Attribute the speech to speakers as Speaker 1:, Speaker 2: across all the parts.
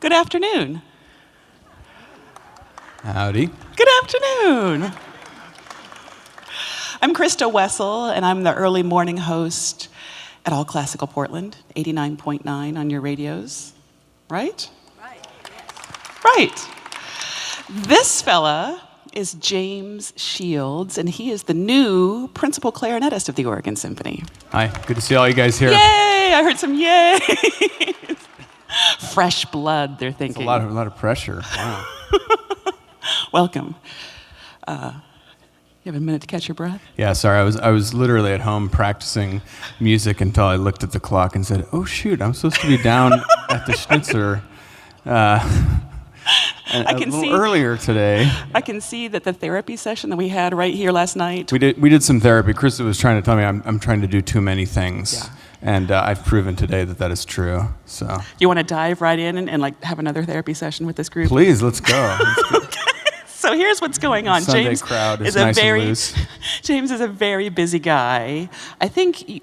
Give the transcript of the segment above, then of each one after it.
Speaker 1: Good afternoon.
Speaker 2: Howdy.
Speaker 1: Good afternoon. I'm Christa Wessel, and I'm the early morning host at All Classical Portland, 89.9 on your radios. Right?
Speaker 3: Right. Yes.
Speaker 1: Right. This fella is James Shields, and he is the new principal clarinetist of the Oregon Symphony.
Speaker 2: Hi, good to see all you guys here.
Speaker 1: Yay! I heard some yay. Fresh blood, they're thinking.
Speaker 2: It's a lot of pressure. Wow.
Speaker 1: Welcome. You have a minute to catch your breath?
Speaker 2: Yeah, sorry, I was literally at home practicing music until I looked at the clock and said, "Oh shoot, I'm supposed to be down at the Schnitzer a little earlier today."
Speaker 1: I can see that the therapy session that we had right here last night.
Speaker 2: We did some therapy. Krista was trying to tell me I'm trying to do too many things.
Speaker 1: Yeah.
Speaker 2: And I've proven today that is true. So
Speaker 1: you want to dive right in and like have another therapy session with this group?
Speaker 2: Please, let's go.
Speaker 1: So here's what's going on.
Speaker 2: Sunday
Speaker 1: James
Speaker 2: crowd is
Speaker 1: a
Speaker 2: nice
Speaker 1: very
Speaker 2: and loose.
Speaker 1: James is a very busy guy. I think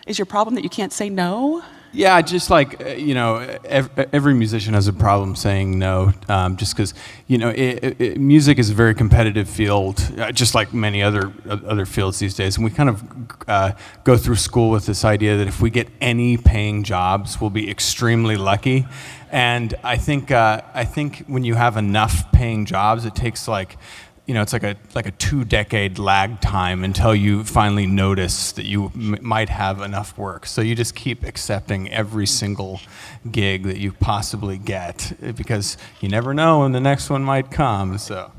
Speaker 1: is your problem that you can't say no?
Speaker 2: Yeah, just like, every musician has a problem saying no, just because, music is a very competitive field, just like many other fields these days. And we kind of go through school with this idea that if we get any paying jobs, we'll be extremely lucky. And I think when you have enough paying jobs, it takes it's like a 2-decade lag time until you finally notice that you might have enough work. So you just keep accepting every single gig that you possibly get because you never know when the next one might come.
Speaker 1: So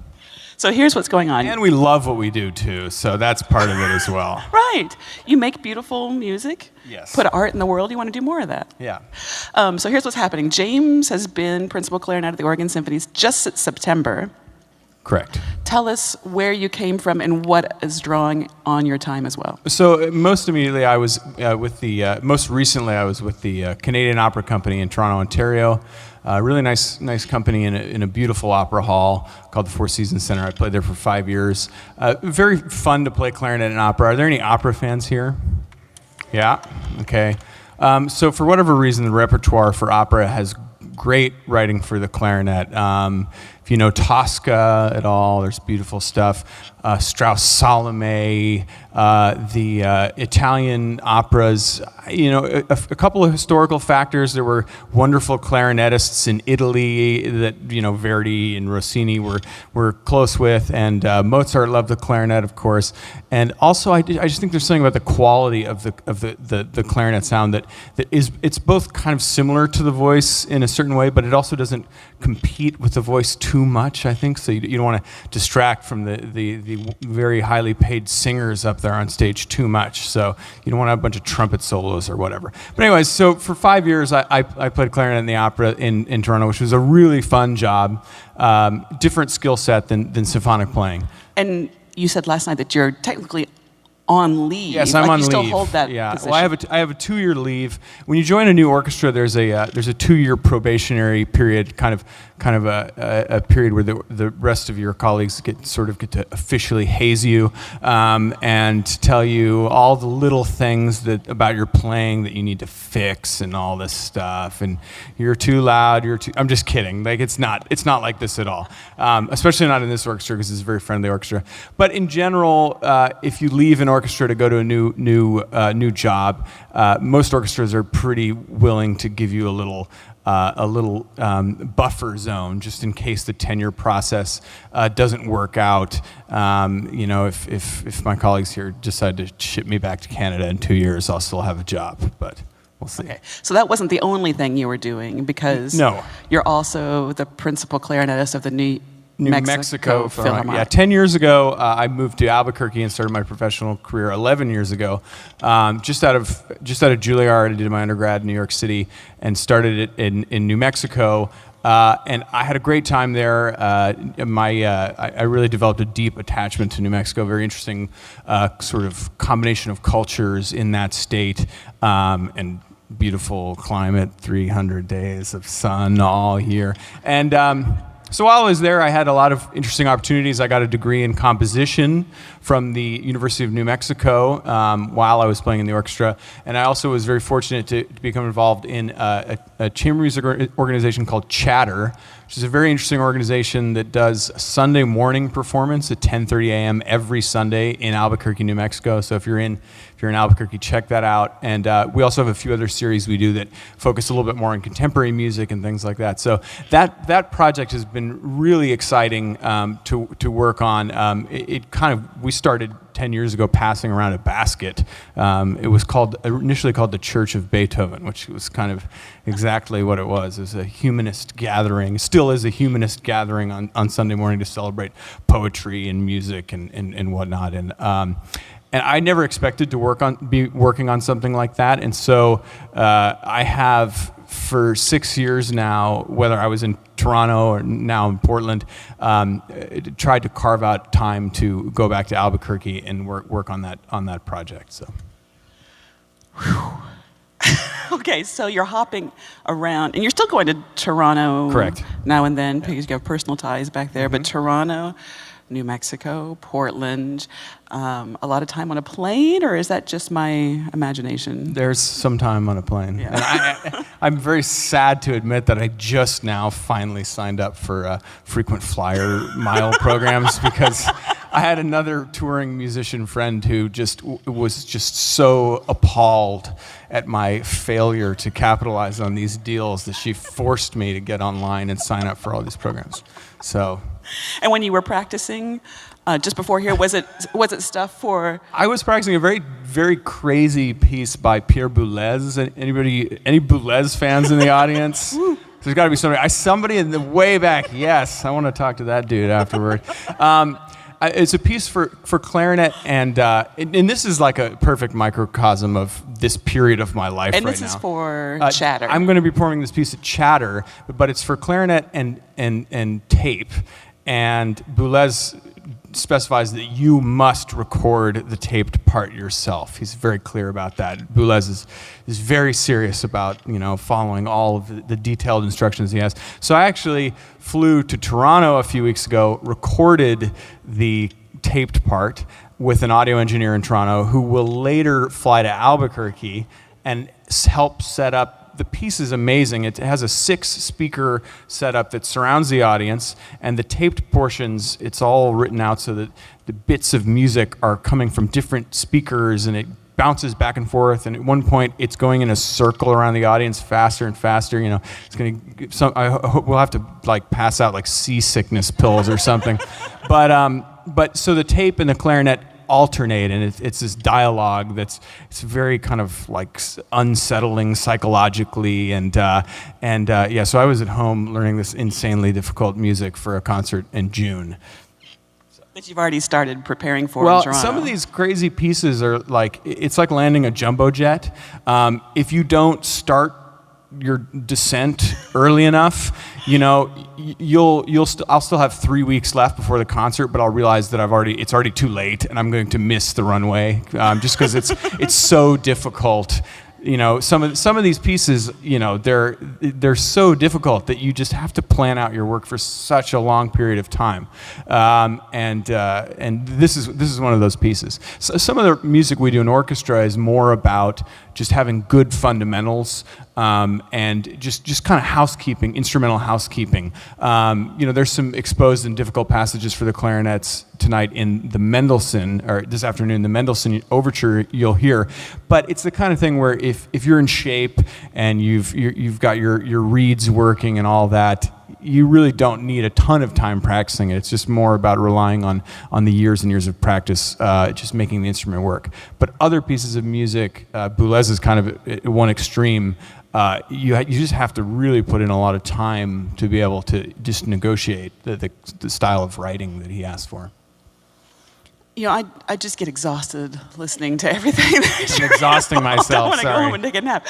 Speaker 1: here's what's going on.
Speaker 2: And we love what we do too, so that's part of it as well.
Speaker 1: Right. You make beautiful music.
Speaker 2: Yes.
Speaker 1: Put art in the world. You want to do more of that.
Speaker 2: Yeah.
Speaker 1: So here's what's happening. James has been principal clarinet at the Oregon Symphony just since September.
Speaker 2: Correct.
Speaker 1: Tell us where you came from and what is drawing on your time as well.
Speaker 2: So most immediately, I was most recently I was with the Canadian Opera Company in Toronto, Ontario. Really nice company in a beautiful opera hall called the Four Seasons Center. I played there for 5 years. Very fun to play clarinet and opera. Are there any opera fans here? Yeah. Okay. So for whatever reason, the repertoire for opera has great writing for the clarinet. If you know Tosca at all, there's beautiful stuff. Strauss Salome, the Italian operas, a couple of historical factors. There were wonderful clarinetists in Italy that, Verdi and Rossini were close with, and Mozart loved the clarinet, of course. And also, I just think there's something about the quality of the clarinet sound it's both kind of similar to the voice in a certain way, but it also doesn't compete with the voice too much, I think. So you don't want to distract from the very highly paid singers up there on stage too much. So you don't want to have a bunch of trumpet solos or whatever. But anyways, so for 5 years, I played clarinet in the opera in Toronto, which was a really fun job. Different skill set than symphonic playing.
Speaker 1: And you said last night that you're technically on leave.
Speaker 2: Yes, I'm on leave.
Speaker 1: You still hold that position.
Speaker 2: Well, I have a 2-year leave. When you join a new orchestra, there's a 2-year probationary period, kind of a period where the rest of your colleagues get to officially haze you and tell you all the little things about your playing that you need to fix and all this stuff. And you're too loud. I'm just kidding. Like it's not like this at all. Especially not in this orchestra because it's a very friendly orchestra. But in general, if you leave an orchestra to go to a new job, most orchestras are pretty willing to give you a little buffer zone just in case the tenure process doesn't work out. If my colleagues here decide to ship me back to Canada in 2 years, I'll still have a job, but we'll see.
Speaker 1: Okay, so that wasn't the only thing you were doing because
Speaker 2: no.
Speaker 1: You're also the principal clarinetist of the New Mexico Philharmonic.
Speaker 2: Yeah, 10 years ago, I moved to Albuquerque and started my professional career 11 years ago. Just out of Juilliard, I did my undergrad in New York City and started it in New Mexico. And I had a great time there. I really developed a deep attachment to New Mexico, very interesting sort of combination of cultures in that state, and beautiful climate, 300 days of sun all year. And So while I was there, I had a lot of interesting opportunities. I got a degree in composition from the University of New Mexico while I was playing in the orchestra. And I also was very fortunate to become involved in a chamber music organization called Chatter, which is a very interesting organization that does a Sunday morning performance at 10:30 a.m. every Sunday in Albuquerque, New Mexico. So if you're in Albuquerque, check that out. And we also have a few other series we do that focus a little bit more on contemporary music and things like that. So that project has been really exciting to work on. We started 10 years ago passing around a basket. It was initially called the Church of Beethoven, which was kind of exactly what it was. It was a humanist gathering, still is a humanist gathering on Sunday morning to celebrate poetry and music and whatnot. And I never expected to be working on something like that. And so I have, for 6 years now, whether I was in Toronto or now in Portland, tried to carve out time to go back to Albuquerque and work on that project. So.
Speaker 1: Okay, so you're hopping around, and you're still going to Toronto.
Speaker 2: Correct.
Speaker 1: Now and then, because you have personal ties back there. But Toronto, New Mexico, Portland, a lot of time on a plane, or is that just my imagination?
Speaker 2: There's some time on a plane.
Speaker 1: Yeah.
Speaker 2: And I'm very sad to admit that I just now finally signed up for frequent flyer mile programs because I had another touring musician friend who was just so appalled at my failure to capitalize on these deals that she forced me to get online and sign up for all these programs. So.
Speaker 1: And when you were practicing, just before here, was it stuff for?
Speaker 2: I was practicing a very, very crazy piece by Pierre Boulez. Any Boulez fans in the audience? There's got to be somebody in the way back. Yes, I want to talk to that dude afterward. It's a piece for clarinet, and this is like a perfect microcosm of this period of my life right now.
Speaker 1: And this is for Chatter.
Speaker 2: I'm going to be performing this piece at Chatter, but it's for clarinet and tape. And Boulez specifies that you must record the taped part yourself. He's very clear about that. Boulez is very serious about following all of the detailed instructions he has. So I actually flew to Toronto a few weeks ago, recorded the taped part with an audio engineer in Toronto who will later fly to Albuquerque and help set up. The piece is amazing. It has a 6-speaker setup that surrounds the audience, and the taped portions, it's all written out so that the bits of music are coming from different speakers, and it bounces back and forth. And at one point, it's going in a circle around the audience faster and faster. It's going to. I hope we'll have to pass out seasickness pills or something. But so the tape and the clarinet alternate, and it's this dialogue it's very kind of unsettling psychologically, and so I was at home learning this insanely difficult music for a concert in June.
Speaker 1: That you've already started preparing for
Speaker 2: Well,
Speaker 1: in Toronto.
Speaker 2: some of these crazy pieces are it's like landing a jumbo jet. If you don't start your descent early enough, I'll still have 3 weeks left before the concert, but I'll realize that it's already too late, and I'm going to miss the runway just because it's so difficult. Some of these pieces, they're so difficult that you just have to plan out your work for such a long period of time, and this is one of those pieces. So some of the music we do in orchestra is more about just having good fundamentals, and just kind of housekeeping, instrumental housekeeping. There's some exposed and difficult passages for the clarinets tonight in the Mendelssohn, or this afternoon, the Mendelssohn Overture you'll hear. But it's the kind of thing where if you're in shape and you've got your reeds working and all that, you really don't need a ton of time practicing it. It's just more about relying on the years and years of practice, just making the instrument work. But other pieces of music, Boulez is kind of at one extreme. You just have to really put in a lot of time to be able to just negotiate the style of writing that he asked for.
Speaker 1: I just get exhausted listening to everything.
Speaker 2: I'm exhausting myself.
Speaker 1: I want to go
Speaker 2: sorry.
Speaker 1: home and take a nap.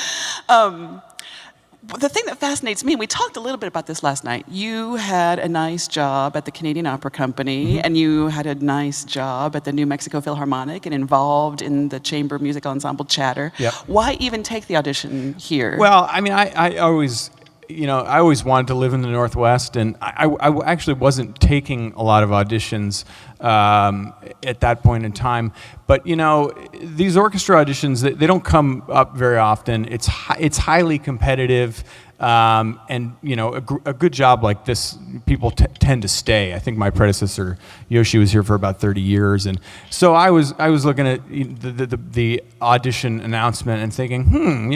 Speaker 1: The thing that fascinates me, and we talked a little bit about this last night, you had a nice job at the Canadian Opera Company, and you had a nice job at the New Mexico Philharmonic and involved in the chamber music ensemble Chatter.
Speaker 2: Yep.
Speaker 1: Why even take the audition here?
Speaker 2: Well, I mean, I always I always wanted to live in the Northwest, and I actually wasn't taking a lot of auditions at that point in time. But these orchestra auditions, they don't come up very often. It's highly competitive. And a good job like this, people tend to stay. I think my predecessor Yoshi was here for about 30 years, and so I was looking at the audition announcement and thinking,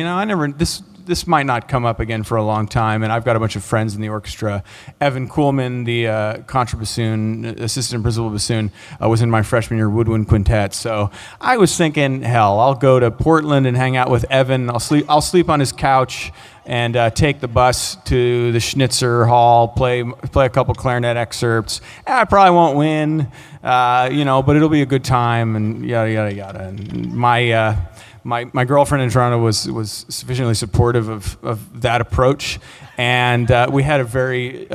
Speaker 2: this might not come up again for a long time. And I've got a bunch of friends in the orchestra. Evan Kuhlman, the contrabassoon, assistant principal bassoon, was in my freshman year woodwind quintet. So I was thinking, hell, I'll go to Portland and hang out with Evan. I'll sleep on his couch and take the bus to the Schnitzer Hall, play a couple clarinet excerpts. I probably won't win, but it'll be a good time, and yada yada yada. And my girlfriend in Toronto was sufficiently supportive of that approach, and we had a very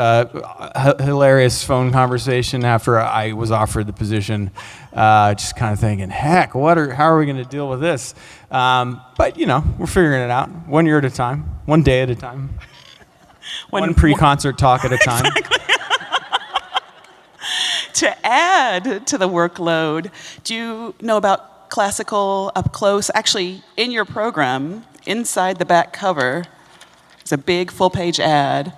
Speaker 2: hilarious phone conversation after I was offered the position. Just kind of thinking, heck, how are we going to deal with this? But we're figuring it out, 1 year at a time, 1 day at a time, one pre-concert talk at a time.
Speaker 1: Exactly. To add to the workload, do you know about classical up close? Actually, in your program, inside the back cover, is a big full-page ad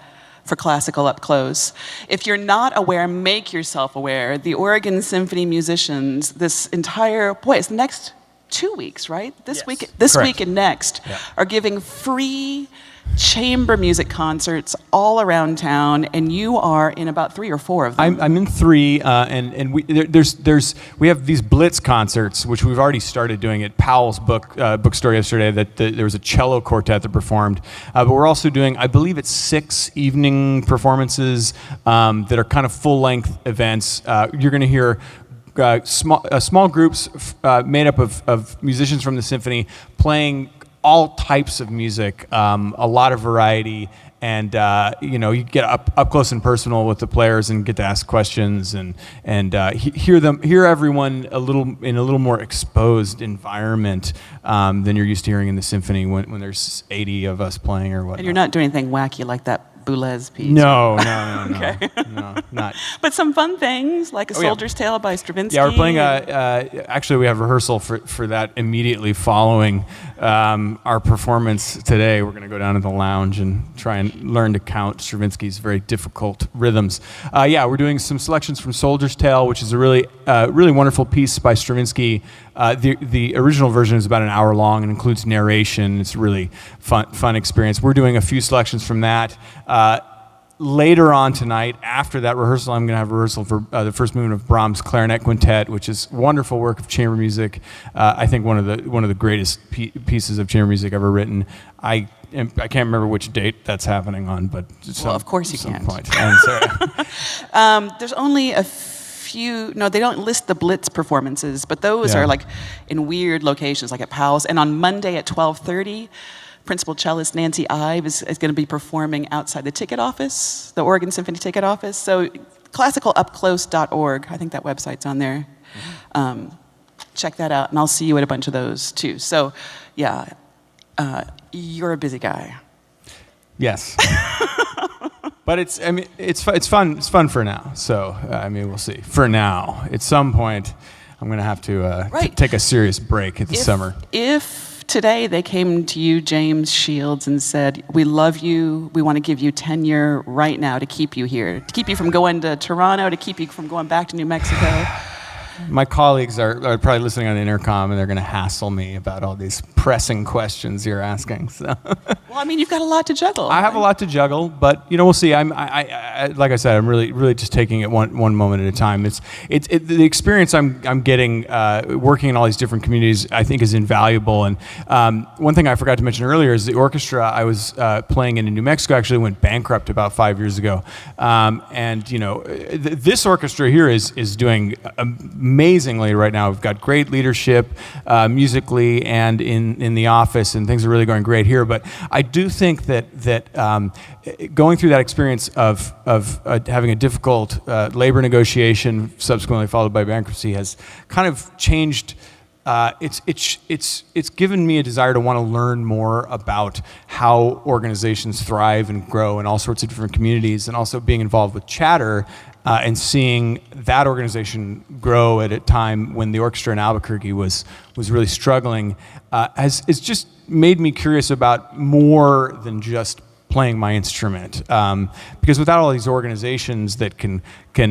Speaker 1: for classical up close. If you're not aware, make yourself aware. The Oregon Symphony musicians, it's the next 2 weeks, right? This week and next, are giving free chamber music concerts all around town, and you are in about 3 or 4 of them.
Speaker 2: I'm in 3, and we have these Blitz concerts, which we've already started doing at Powell's bookstore yesterday. There was a cello quartet that performed, but we're also doing, I believe it's 6 evening performances that are kind of full-length events. You're going to hear small groups made up of musicians from the symphony playing all types of music, a lot of variety, and you get up close and personal with the players and get to ask questions and hear everyone in a little more exposed environment than you're used to hearing in the symphony when there's 80 of us playing or whatnot.
Speaker 1: And you're not doing anything wacky like that Boulez piece.
Speaker 2: No,
Speaker 1: Okay.
Speaker 2: no, not.
Speaker 1: But some fun things, like A Soldier's Tale by Stravinsky.
Speaker 2: Yeah, we're playing. Actually, we have rehearsal for that immediately following our performance today. We're going to go down to the lounge and try and learn to count Stravinsky's very difficult rhythms. We're doing some selections from Soldier's Tale, which is a really wonderful piece by Stravinsky. The original version is about an hour long and includes narration. It's a really fun experience. We're doing a few selections from that. Later on tonight, after that rehearsal, I'm going to have a rehearsal for the first movement of Brahms' Clarinet Quintet, which is wonderful work of chamber music. I think one of the greatest pieces of chamber music ever written. I can't remember which date that's happening on, but
Speaker 1: of course you can't.
Speaker 2: Point. And
Speaker 1: there's only a few. No, they don't list the Blitz performances, but those are like in weird locations, like at Powell's. And on Monday at 12:30. Principal cellist Nancy Ive is going to be performing outside the ticket office, the Oregon Symphony ticket office. So classicalupclose.org, I think that website's on there. Check that out, and I'll see you at a bunch of those too. So, you're a busy guy.
Speaker 2: Yes. But it's fun. It's fun for now. So we'll see. For now, at some point, I'm going to have to take a serious break at the summer.
Speaker 1: If today they came to you, James Shields, and said, "We love you. We want to give you tenure right now to keep you here, to keep you from going to Toronto, to keep you from going back to New Mexico."
Speaker 2: My colleagues are probably listening on the intercom, and they're going to hassle me about all these pressing questions you're asking. So.
Speaker 1: Well, you've got a lot to juggle.
Speaker 2: I have a lot to juggle, but we'll see. I like I said, I'm really just taking it one moment at a time. It's the experience I'm getting working in all these different communities, I think, is invaluable. And one thing I forgot to mention earlier is the orchestra I was playing in New Mexico actually went bankrupt about 5 years ago. This orchestra here is doing amazingly right now. We've got great leadership musically and in the office, and things are really going great here. But I do think that going through that experience of having a difficult labor negotiation, subsequently followed by bankruptcy, has kind of changed. It's given me a desire to want to learn more about how organizations thrive and grow in all sorts of different communities, and also being involved with Chatter and seeing that organization grow at a time when the orchestra in Albuquerque was really struggling, has just made me curious about more than just playing my instrument, because without all these organizations that can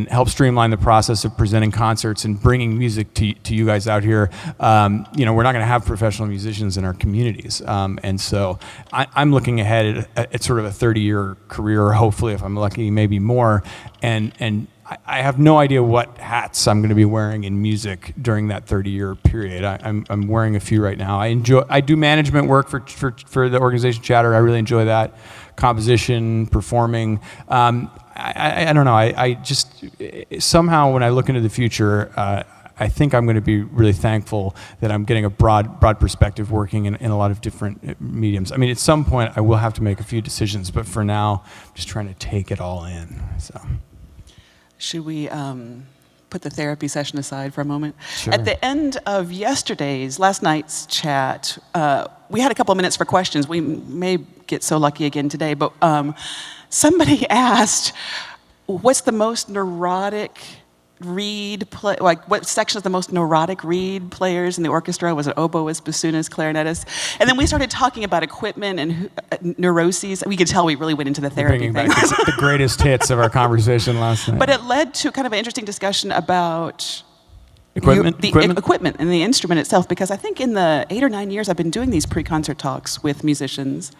Speaker 2: help streamline the process of presenting concerts and bringing music to you guys out here, we're not going to have professional musicians in our communities. And so I'm looking ahead at sort of a 30-year career, hopefully, if I'm lucky, maybe more. And I have no idea what hats I'm going to be wearing in music during that 30-year period. I'm wearing a few right now. I do management work for the organization Chatter. I really enjoy that. Composition, performing. I don't know. I just somehow when I look into the future, I think I'm going to be really thankful that I'm getting a broad perspective working in a lot of different mediums. I mean, at some point I will have to make a few decisions, but for now, I'm just trying to take it all in. So.
Speaker 1: Should we put the therapy session aside for a moment?
Speaker 2: Sure.
Speaker 1: At the end of last night's chat, we had a couple of minutes for questions. We may get so lucky again today, but somebody asked, what's the most neurotic reed play, like what section is the most neurotic reed players in the orchestra? Was it oboists, bassoonists, clarinetists? And then we started talking about equipment and neuroses. We could tell we really went into the therapy
Speaker 2: Bringing
Speaker 1: thing.
Speaker 2: back the greatest hits of our conversation last night.
Speaker 1: But it led to kind of an interesting discussion about
Speaker 2: Equipment?
Speaker 1: equipment and the instrument itself, because I think in the 8 or 9 years I've been doing these pre-concert talks with musicians,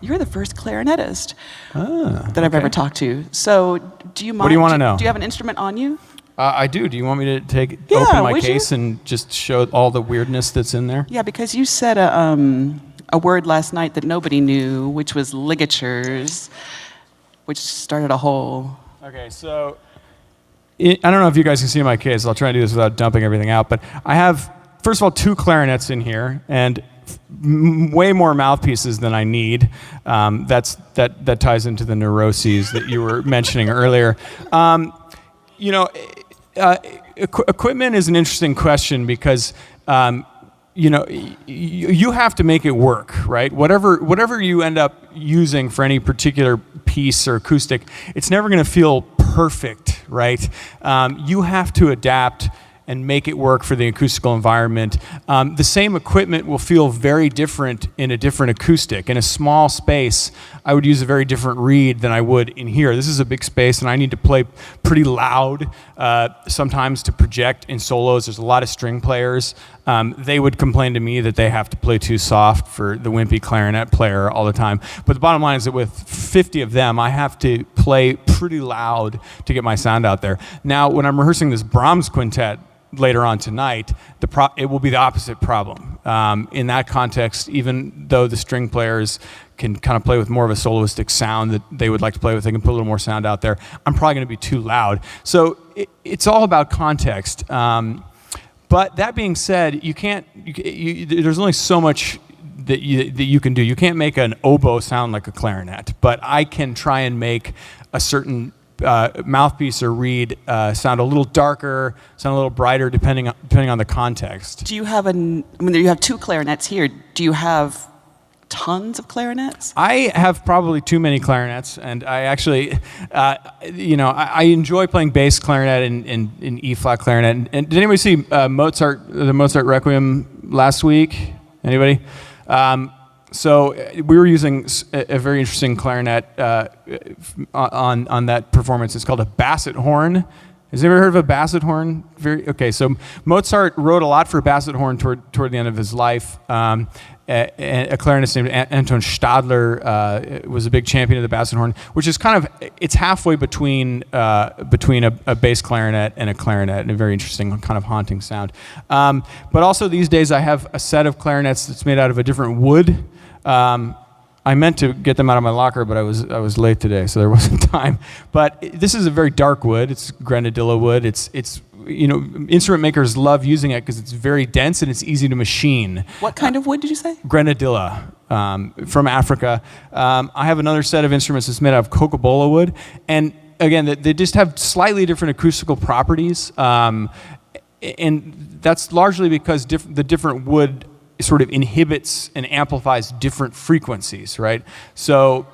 Speaker 1: you're the first clarinetist that I've ever talked to. So do you mind?
Speaker 2: What do you want to know?
Speaker 1: Do you have an instrument on you?
Speaker 2: I do. Do you want me to open my case and just show all the weirdness that's in there?
Speaker 1: Yeah, because you said a word last night that nobody knew, which was ligatures, which started a whole... Okay,
Speaker 2: so... I don't know if you guys can see my case. I'll try and do this without dumping everything out. But I have, first of all, 2 clarinets in here, and way more mouthpieces than I need. That ties into the neuroses that you were mentioning earlier. Equipment is an interesting question because you have to make it work, right? Whatever you end up using for any particular piece or acoustic, it's never going to feel perfect, right? You have to adapt and make it work for the acoustical environment. The same equipment will feel very different in a different acoustic. In a small space, I would use a very different reed than I would in here. This is a big space, and I need to play pretty loud sometimes to project in solos. There's a lot of string players. They would complain to me that they have to play too soft for the wimpy clarinet player all the time. But the bottom line is that with 50 of them, I have to play pretty loud to get my sound out there. Now, when I'm rehearsing this Brahms quintet later on tonight, it will be the opposite problem. In that context, even though the string players can kind of play with more of a soloistic sound that they would like to play with, they can put a little more sound out there, I'm probably going to be too loud. So it's all about context. But that being said, there's only so much that you can do. You can't make an oboe sound like a clarinet, but I can try and make a certain mouthpiece or reed sound a little darker, sound a little brighter, depending on the context.
Speaker 1: Do you have you have 2 clarinets here. Do you have tons of clarinets?
Speaker 2: I have probably too many clarinets, and I actually, I enjoy playing bass clarinet and E-flat clarinet. And did anybody see the Mozart Requiem last week? Anybody? So we were using a very interesting clarinet on that performance. It's called a basset horn. Has anyone heard of a basset horn? So Mozart wrote a lot for basset horn toward the end of his life. A clarinetist named Anton Stadler was a big champion of the basset horn, which is it's halfway between a bass clarinet and a clarinet, and a very interesting kind of haunting sound. But also these days I have a set of clarinets that's made out of a different wood. I meant to get them out of my locker, but I was late today, so there wasn't time. But this is a very dark wood. It's grenadilla wood. It's instrument makers love using it because it's very dense and it's easy to machine.
Speaker 1: What kind of wood did you say?
Speaker 2: Grenadilla, from Africa. I have another set of instruments that's made out of cocobola wood, and again, they just have slightly different acoustical properties, and that's largely because the different wood sort of inhibits and amplifies different frequencies, right? So,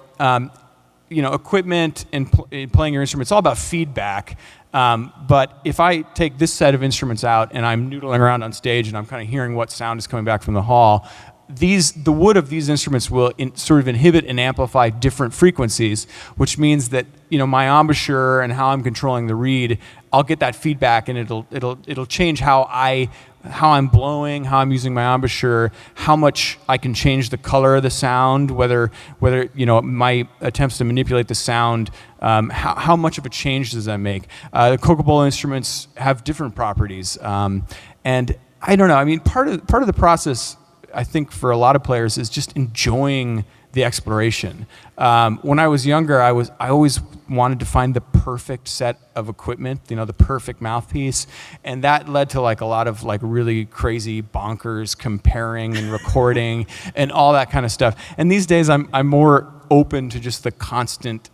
Speaker 2: equipment and playing your instrument, it's all about feedback. But if I take this set of instruments out and I'm noodling around on stage and I'm kind of hearing what sound is coming back from the hall, the wood of these instruments will sort of inhibit and amplify different frequencies, which means that my embouchure and how I'm controlling the reed, I'll get that feedback, and it'll change how I'm blowing, how I'm using my embouchure, how much I can change the color of the sound, whether my attempts to manipulate the sound, how much of a change does that make? The Coca-Cola instruments have different properties, and I don't know. I mean, part of the process, I think, for a lot of players is just enjoying the exploration. When I was younger, I always wanted to find the perfect set of equipment, the perfect mouthpiece, and that led to a lot of really crazy bonkers comparing and recording and all that kind of stuff. And these days, I'm more open to just the constant,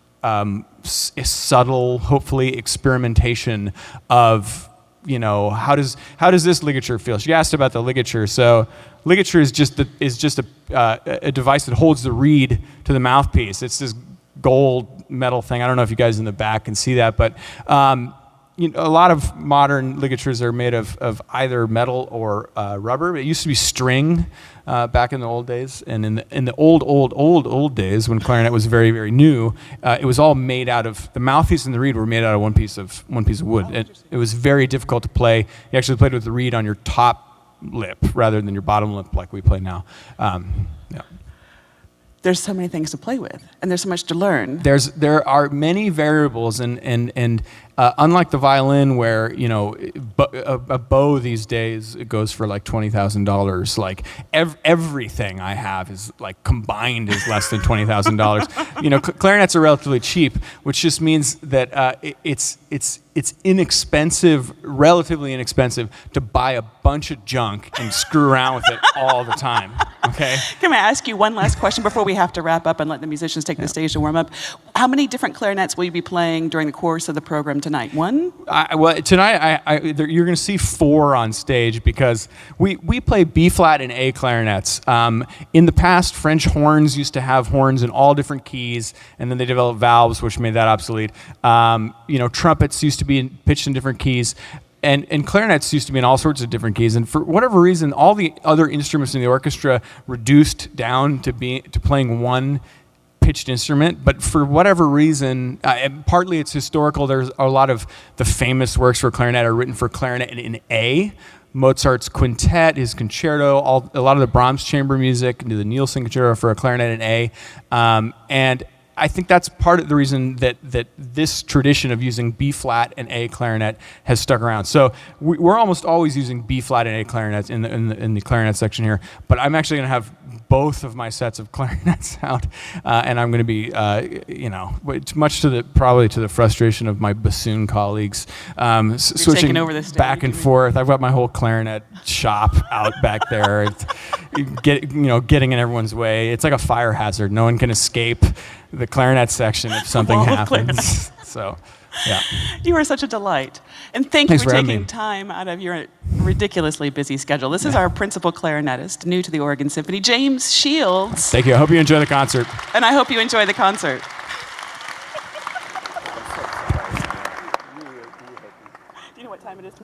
Speaker 2: subtle, hopefully, experimentation of how does this ligature feel? She asked about the ligature. So ligature is just a device that holds the reed to the mouthpiece. It's this gold metal thing. I don't know if you guys in the back can see that, but a lot of modern ligatures are made of either metal or rubber. It used to be string back in the old days, and in the old days when clarinet was very, very new, it was all made out of the mouthpiece and the reed were made out of one piece of wood. It was very difficult to play. You actually played with the reed on your top lip rather than your bottom lip like we play now. Yeah.
Speaker 1: There's so many things to play with, and there's so much to learn.
Speaker 2: There are many variables, and unlike the violin, where a bow these days, it goes for $20,000. Everything I have is combined is less than $20,000. Clarinets are relatively cheap, which just means that it's inexpensive, relatively inexpensive, to buy a bunch of junk and screw around with it all the time. Okay.
Speaker 1: Can I ask you one last question before we have to wrap up and let the musicians take the stage to warm up? How many different clarinets will you be playing during the course of the program tonight? One?
Speaker 2: Well, tonight you're going to see 4 on stage because we play B flat and A clarinets. In the past, French horns used to have horns in all different keys, and then they developed valves, which made that obsolete. Trumpets used to be pitched in different keys. And clarinets used to be in all sorts of different keys, and for whatever reason, all the other instruments in the orchestra reduced down to playing one pitched instrument. But for whatever reason, and partly it's historical. There's a lot of the famous works for clarinet are written for clarinet in A. Mozart's quintet, his concerto, a lot of the Brahms chamber music, the Nielsen concerto for a clarinet in A, and I think that's part of the reason that this tradition of using B flat and A clarinet has stuck around. So we're almost always using B flat and A clarinets in the clarinet section here. But I'm actually going to have both of my sets of clarinets out, and I'm going to be, much probably to the frustration of my bassoon colleagues, switching
Speaker 1: over the stage.
Speaker 2: Back and forth. I've got my whole clarinet shop out back there. Getting in everyone's way. It's like a fire hazard. No one can escape the clarinet section if something happens. So, yeah.
Speaker 1: You are such a delight. And thank you
Speaker 2: Thanks
Speaker 1: for
Speaker 2: for having
Speaker 1: taking
Speaker 2: me.
Speaker 1: time out of your ridiculously busy schedule. This is our principal clarinetist, new to the Oregon Symphony, James Shields.
Speaker 2: Thank you. I hope you enjoy the concert.
Speaker 1: And I hope you enjoy the concert.